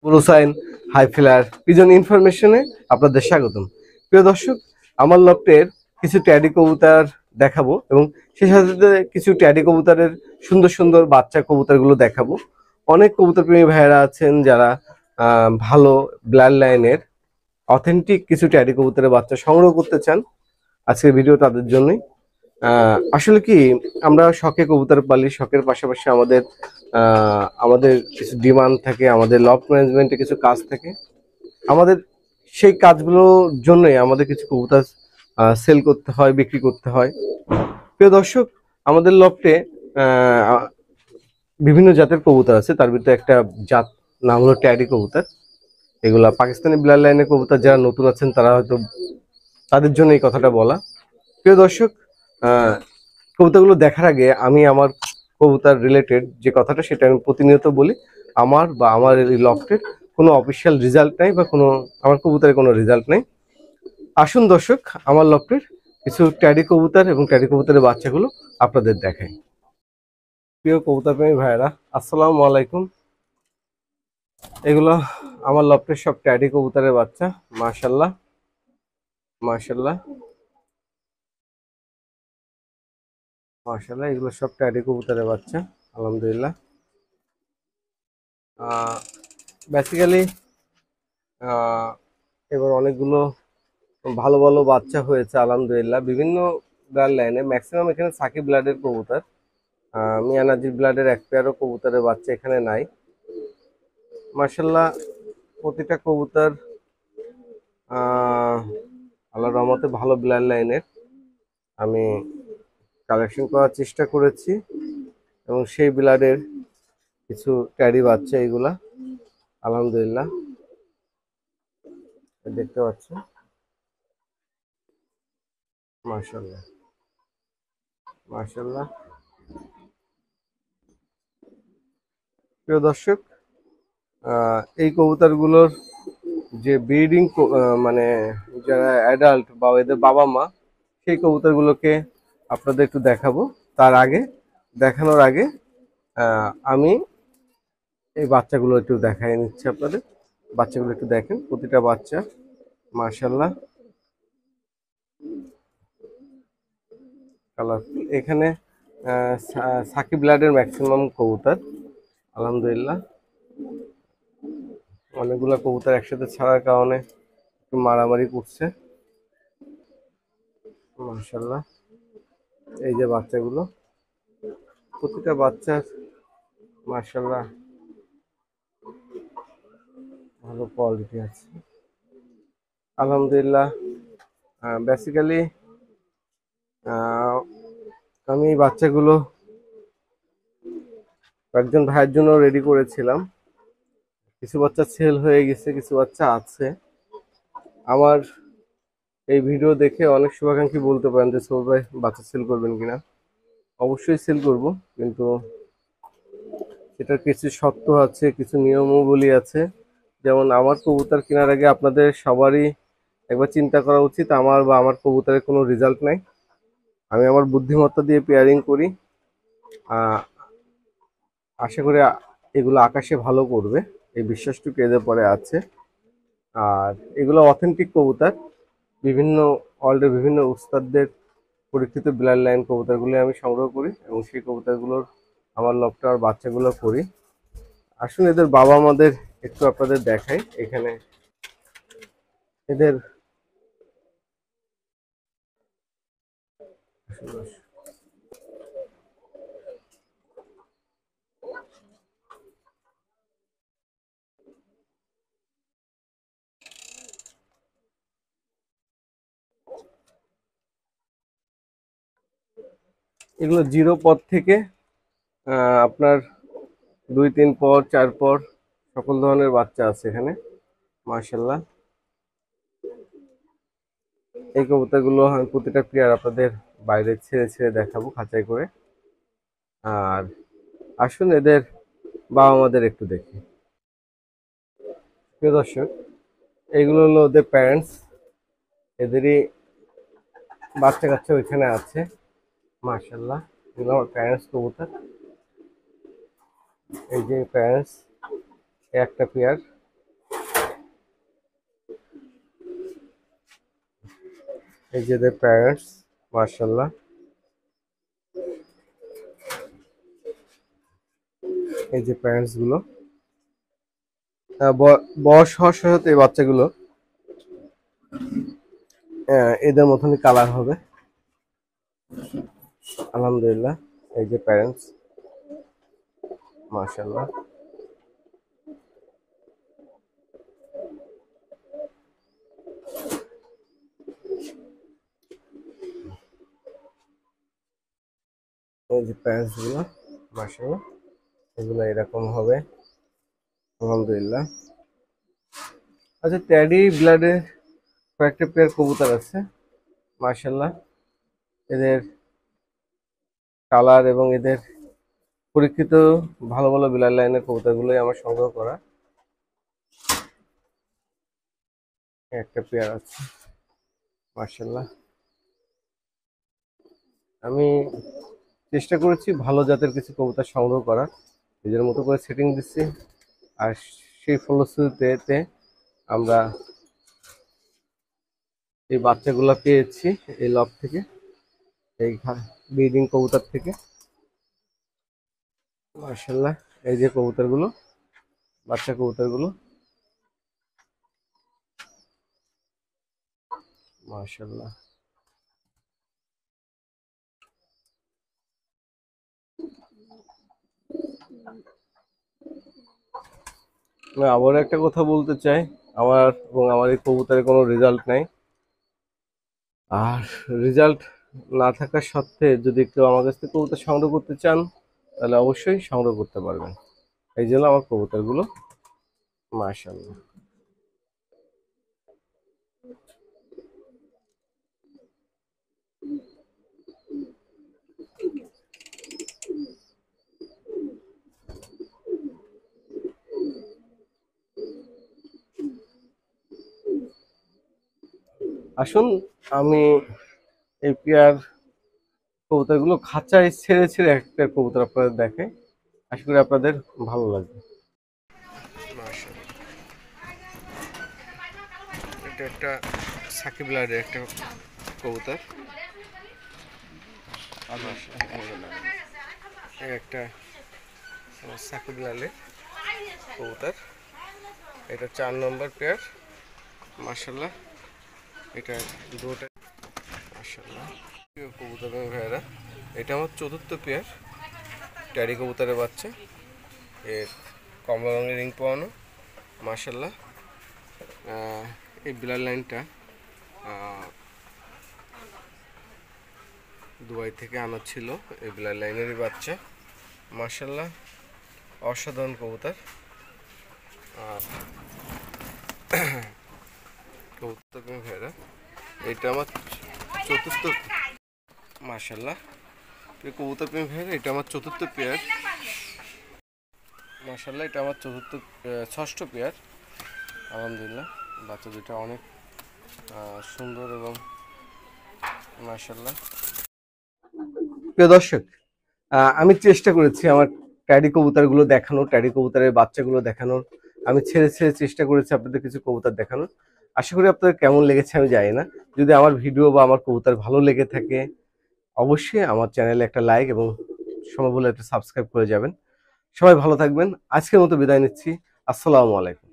ব্লুসাইন, highflyer, pigeon ইনফরমেশনে আপনাদের স্বাগতম। প্রিয় দর্শক, আমার লফটের কিছু ট্যাডি কবুতর দেখাবো এবং সেই সাথে কিছু ট্যাডি কবুতরের সুন্দর সুন্দর বাচ্চা কবুতরগুলো দেখাবো। অনেক কবুতর প্রেমী ভাইয়েরা আছেন যারা ভালো ব্লাড লাইনের অথেন্টিক কিছু ট্যাডি কবুতরের বাচ্চা সংগ্রহ করতে চান। আজকের ভিডিও তাদের জন্যই। আসলে কি, আমরা শখে কবুতর পালি, শখের পাশাপাশি আমাদের কিছু ডিমান্ড থাকে, আমাদের লফট ম্যানেজমেন্টে কিছু কাজ থাকে। আমাদের সেই কাজগুলোর জন্যই আমাদের কিছু কবুতর সেল করতে হয়, বিক্রি করতে হয়। প্রিয় দর্শক, আমাদের লফটে বিভিন্ন জাতের কবুতর আছে, তার ভিতরে একটা জাত নাম হলো ট্যাডি কবুতর। এগুলা পাকিস্তানি ব্লাড লাইনের কবুতর। যারা নতুন আছেন তারা হয়তো তাদের জন্য এই কথাটা বলা। প্রিয় দর্শক, কবুতরগুলো দেখার আগে আমি আমার কবুতর রিলেটেড যে কথাটা সেটা আমি প্রতিনিয়ত বলি। আমার এই লফটের কোনো অফিসিয়াল রেজাল্ট নাই বা আমার কবুতরের কোনো রেজাল্ট নাই। আসুন দর্শক, আমার লফটের কিছু ট্যাডি কবুতর এবং ট্যাডি কবুতরের বাচ্চাগুলো আপনাদের দেখাই। প্রিয় কবুতর প্রেমী ভাইয়েরা, আসসালামু আলাইকুম। এগুলো আমার লফটের সব ট্যাডি কবুতরের বাচ্চা। মাশাল্লাহ মাশাল্লাহ মাশাল্লাহ, এগুলো সব ট্যাডি কবুতরের বাচ্চা। আলহামদুলিল্লাহ। বেসিক্যালি এবার অনেকগুলো ভালো ভালো বাচ্চা হয়েছে আলহামদুলিল্লাহ। বিভিন্ন ব্লাড লাইনে ম্যাক্সিমাম এখানে সাকিব ব্লাডের কবুতর, মিয়ানাজির ব্লাডের এক পেয়ারও কবুতরের বাচ্চা এখানে নাই। মার্শাল্লাহ, প্রতিটা কবুতর আল্লাহর রহমতে ভালো ব্লাড লাইনের আমি কালেকশন করার চেষ্টা করেছি এবং সেই ব্লাডের কিছু ট্যাডি বাচ্চা এগুলা আলহামদুলিল্লাহ দেখতে পাচ্ছ। মার্শাল্লাহ মার্শাল্লাহ। প্রিয় দর্শক, এই কবুতরগুলোর যে ব্রিডিং মানে যারা অ্যাডাল্ট বা এদের বাবা মা, সেই কবুতরগুলোকে আপনাদের একটু দেখাবো। দেখানোর আগে আমি এই বাচ্চাগুলো একটু দেখাই নিচ্ছি আপনাদের। বাচ্চাগুলো একটু দেখেন, প্রতিটা বাচ্চা মাশাল্লাহ কালারফুল। এখানে সাকিব ব্লাডের ম্যাক্সিমাম কবুতর আলহামদুলিল্লাহ। অনেকগুলো কবুতর একসাথে ছাড়ার কারণে একটু মারামারি করছে। মাশাল্লাহ, এই যে বাচ্চাগুলো, প্রতিটা বাচ্চার মাশাল্লাহ ভালো কোয়ালিটি আছে আলহামদুলিল্লাহ। বেসিক্যালি আমি এই বাচ্চাগুলো একজন ভাইয়ের জন্য রেডি করেছিলাম। কিছু বাচ্চা সেল হয়ে গেছে, কিছু বাচ্চা আছে। আমার এই ভিডিও দেখে অনেক শুভাকাঙ্ক্ষী বলতে পারেন যে সৌরভ ভাই বাচ্চা সেল করবেন কিনা। অবশ্যই সেল করব, কিন্তু এটার কিছু শর্ত আছে, কিছু নিয়মাবলী আছে। যেমন আমার কবুতর কেনার আগে আপনাদের সবারই একবার চিন্তা করা উচিত আমার কবুতরের কোনো রেজাল্ট নাই। আমি আমার বুদ্ধিমত্তা দিয়ে পেয়ারিং করি। আশা করি এগুলো আকাশে ভালো করবে, এই বিশ্বাসটুকু এদের পরে আছে। আর এগুলো অথেন্টিক কবুতর, বিভিন্ন ওয়ার্ল্ডের বিভিন্ন উস্তাদদের পরীক্ষিত ব্লাড লাইন কবুতরগুলি আমি সংগ্রহ করি এবং সেই কবুতরগুলোর আমার লফটে আর বাচ্চাগুলো করি। আসুন এদের বাবা মাদের একটু আপনাদের দেখাই। এখানে এদের এগুলো জিরো পদ থেকে আপনার 2-3 পর 4 পর সকল ধরনের বাচ্চা আছে এখানে মাশাল্লাহ। এই কবুতরগুলো আমি প্রতিটা পেয়ার আপনাদের বাইরে ছেড়ে ছেড়ে দেখাবো খাঁচাই করে। আর আসুন এদের বাবা মাদের একটু দেখি। প্রিয় দর্শক, এগুলো হলো ওদের প্যারেন্টস। এদেরই বাচ্চা কাচ্চা ওইখানে আছে মাশাল্লাহ। এগুলো আমার প্যারেন্টস কবুতর। এই যে প্যারেন্টস, একটা পেয়ার এই যে এদের প্যারেন্টস, মাশাআল্লাহ। এই যে প্যারেন্টস গুলো, বয়স হওয়ার সাথে এই বাচ্চাগুলো এদের মতনই কালার হবে, আলহামদুলিল্লাহ। এই যে প্যারেন্টস, মাশাআল্লাহ। এই যে প্যারেন্টস গুলো, মাশাআল্লাহ, এগুলো এরকম হবে, আলহামদুলিল্লাহ। আচ্ছা, ট্যাডি ব্লাডের কয়েকটা পেয়ার কবুতর আছে, মাশাআল্লাহ। এদের কালার এবং এদের পরীক্ষিত ভালো ভালো বিলার লাইনের কবুতরগুলোই আমার সংগ্রহ করা। একটা পেয়ার আছে, মাশাআল্লাহ। আমি চেষ্টা করেছি ভালো জাতের কিছু কবুতর সংগ্রহ করার, নিজের মতো করে সেটিং দিচ্ছি, আর সেই ফলশ্রুতিতে আমরা এই বাচ্চাগুলো পেয়েছি এই লব থেকে, এই ব্রিডিং কবুতর থেকে, মাশাআল্লাহ। এই যে কবুতরগুলো, বাচ্চা কবুতরগুলো, মাশাআল্লাহ। আমি আবার একটা কথা বলতে চাই, আমার এবং আমার এই কবুতরের কোনো রেজাল্ট নাই, আর রেজাল্ট না থাকা সত্ত্বে যদি কেউ আমার কাছ থেকে কবুতর সংগ্রহ করতে চান তাহলে অবশ্যই সংগ্রহ করতে পারবেন। এই জন্য আমার কবুতরগুলো, মাশাআল্লাহ। আসুন, আমি এই পেয়ার কবুতরগুলো খাঁচায় ছেড়ে ছেড়ে একটা কবুতর আপনাদের দেখাই, আশা করি আপনাদের ভালো লাগবে। মাশাআল্লাহ, এটা একটা সাকিব লাইডের একটা কবুতর, একটা সাকিব লালের কবুতর, এটা 4 নম্বর পেয়ার, মাশাআল্লাহ। এটা দুটো, মাশাআল্লাহ। কবুতর ভাইরা, এটা আমার 4র্থ পেয়ার ট্যাডি কবুতরের বাচ্চা, এর কমলা রঙের রিং পাওয়ানো, মাশাআল্লাহ। এই বিলার লাইনটা দুবাই থেকে আনা ছিল, এই বিলার লাইনেরই বাচ্চা, মাশাআল্লাহ, অসাধারণ কবুতর। আর কবুতর ভাইরা, এটা আমার 4র্থ, মাশাআল্লাহ। কবুতর প্রেমী ভাইরা, এটা আমার 4র্থ পেয়ার, মাশাআল্লাহ। এটা আমার 6ষ্ঠ পেয়ার, আলহামদুলিল্লাহ। বাচ্চা দুটা অনেক সুন্দর এবং মাশাআল্লাহ। প্রিয় দর্শক, আমি চেষ্টা করেছি আমার ট্যাডি কবুতরগুলো দেখানোর, ট্যাডি কবুতরের বাচ্চাগুলো দেখানোর। আমি ছেড়ে ছেড়ে চেষ্টা করেছি আপনাদের কিছু কবুতর দেখানোর। আশা করি আপনাদের কেমন লেগেছে আমি জানি না। যদি আমার ভিডিও বা আমার কবুতর ভালো লেগে থাকে অবশ্যই আমার চ্যানেলে একটা লাইক এবং সম্ভব হলে একটা সাবস্ক্রাইব করে যাবেন। সবাই ভালো থাকবেন। আজকের মতো বিদায় নিচ্ছি। আসসালামু আলাইকুম।